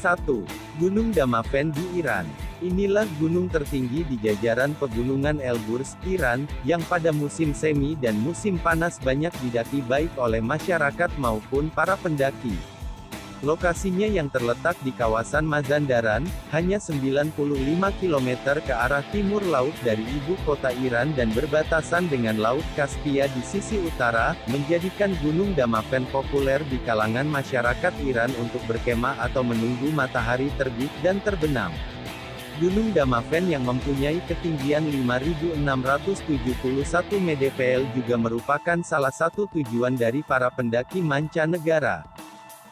1. Gunung Damavand di Iran. Inilah gunung tertinggi di jajaran pegunungan Elburz, Iran, yang pada musim semi dan musim panas banyak didaki baik oleh masyarakat maupun para pendaki. Lokasinya yang terletak di kawasan Mazandaran, hanya 95 km ke arah timur laut dari ibu kota Iran dan berbatasan dengan Laut Kaspia di sisi utara, menjadikan Gunung Damavand populer di kalangan masyarakat Iran untuk berkemah atau menunggu matahari terbit dan terbenam. Gunung Damavand yang mempunyai ketinggian 5.671 mdpl juga merupakan salah satu tujuan dari para pendaki mancanegara.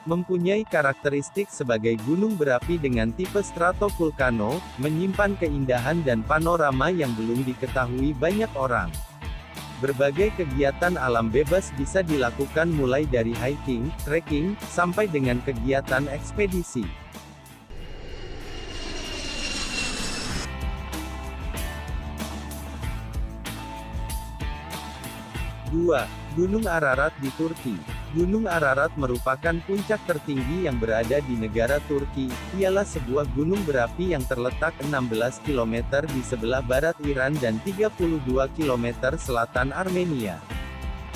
Mempunyai karakteristik sebagai gunung berapi dengan tipe stratovulkano, menyimpan keindahan dan panorama yang belum diketahui banyak orang. Berbagai kegiatan alam bebas bisa dilakukan mulai dari hiking, trekking, sampai dengan kegiatan ekspedisi. 2. Gunung Ararat di Turki. Gunung Ararat merupakan puncak tertinggi yang berada di negara Turki. Ialah sebuah gunung berapi yang terletak 16 km di sebelah barat Iran dan 32 km selatan Armenia.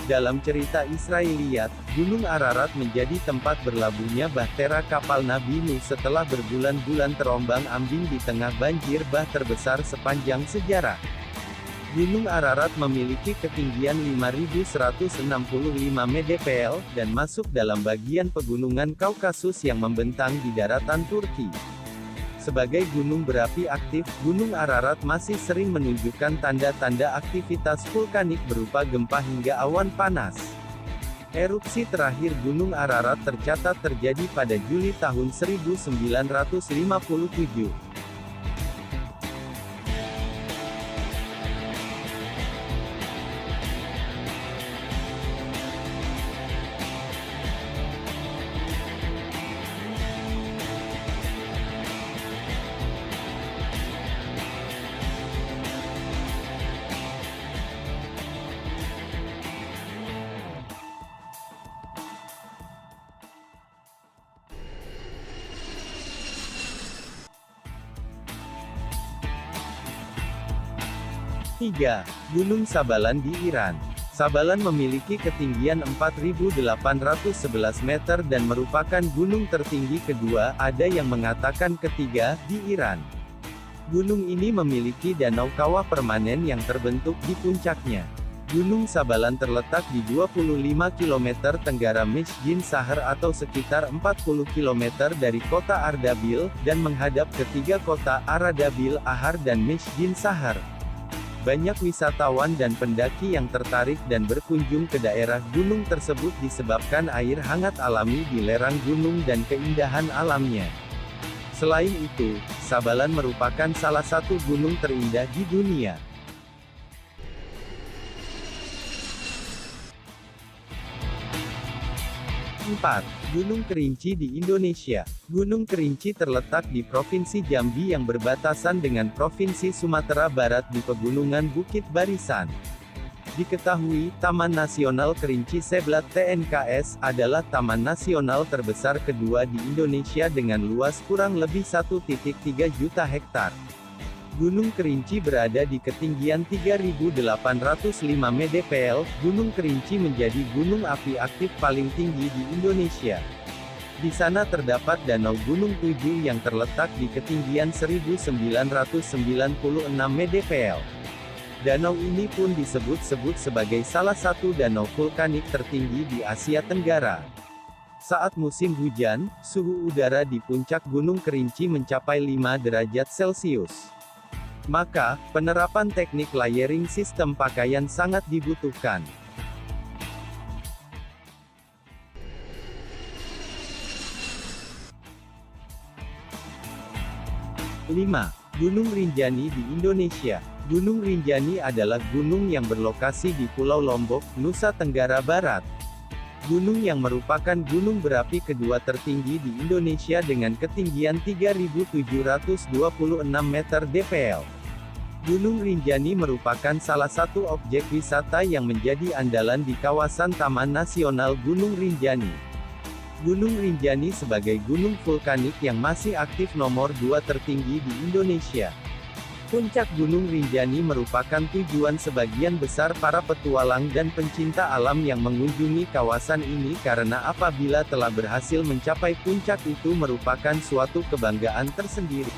Dalam cerita Israiliyat, Gunung Ararat menjadi tempat berlabuhnya bahtera kapal Nabi Nuh setelah berbulan-bulan terombang-ambing di tengah banjir bah terbesar sepanjang sejarah. Gunung Ararat memiliki ketinggian 5.165 mdpl, dan masuk dalam bagian pegunungan Kaukasus yang membentang di daratan Turki. Sebagai gunung berapi aktif, Gunung Ararat masih sering menunjukkan tanda-tanda aktivitas vulkanik berupa gempa hingga awan panas. Erupsi terakhir Gunung Ararat tercatat terjadi pada Juli tahun 1957. 3. Gunung Sabalan di Iran. Sabalan memiliki ketinggian 4.811 meter dan merupakan gunung tertinggi kedua, ada yang mengatakan ketiga, di Iran. Gunung ini memiliki danau kawah permanen yang terbentuk di puncaknya. Gunung Sabalan terletak di 25 km tenggara Meshjin Shahar atau sekitar 40 km dari kota Ardabil, dan menghadap ke tiga kota, Aradabil, Ahar dan Meshjin Shahar. Banyak wisatawan dan pendaki yang tertarik dan berkunjung ke daerah gunung tersebut disebabkan air hangat alami di lerang gunung dan keindahan alamnya. Selain itu, Sabalan merupakan salah satu gunung terindah di dunia. 4. Gunung Kerinci di Indonesia. Gunung Kerinci terletak di Provinsi Jambi yang berbatasan dengan Provinsi Sumatera Barat di Pegunungan Bukit Barisan. Diketahui, Taman Nasional Kerinci Seblat TNKS adalah taman nasional terbesar kedua di Indonesia dengan luas kurang lebih 1,3 juta hektar. Gunung Kerinci berada di ketinggian 3.805 mdpl. Gunung Kerinci menjadi gunung api aktif paling tinggi di Indonesia. Di sana terdapat Danau Gunung Tujuh yang terletak di ketinggian 1.996 mdpl. Danau ini pun disebut-sebut sebagai salah satu danau vulkanik tertinggi di Asia Tenggara. Saat musim hujan, suhu udara di puncak Gunung Kerinci mencapai 5 derajat Celcius. Maka, penerapan teknik layering sistem pakaian sangat dibutuhkan. 5. Gunung Rinjani di Indonesia. Gunung Rinjani adalah gunung yang berlokasi di Pulau Lombok, Nusa Tenggara Barat. Gunung yang merupakan gunung berapi kedua tertinggi di Indonesia dengan ketinggian 3.726 meter dpl. Gunung Rinjani merupakan salah satu objek wisata yang menjadi andalan di kawasan Taman Nasional Gunung Rinjani. Gunung Rinjani sebagai gunung vulkanik yang masih aktif nomor 2 tertinggi di Indonesia. Puncak Gunung Rinjani merupakan tujuan sebagian besar para petualang dan pencinta alam yang mengunjungi kawasan ini karena apabila telah berhasil mencapai puncak itu merupakan suatu kebanggaan tersendiri.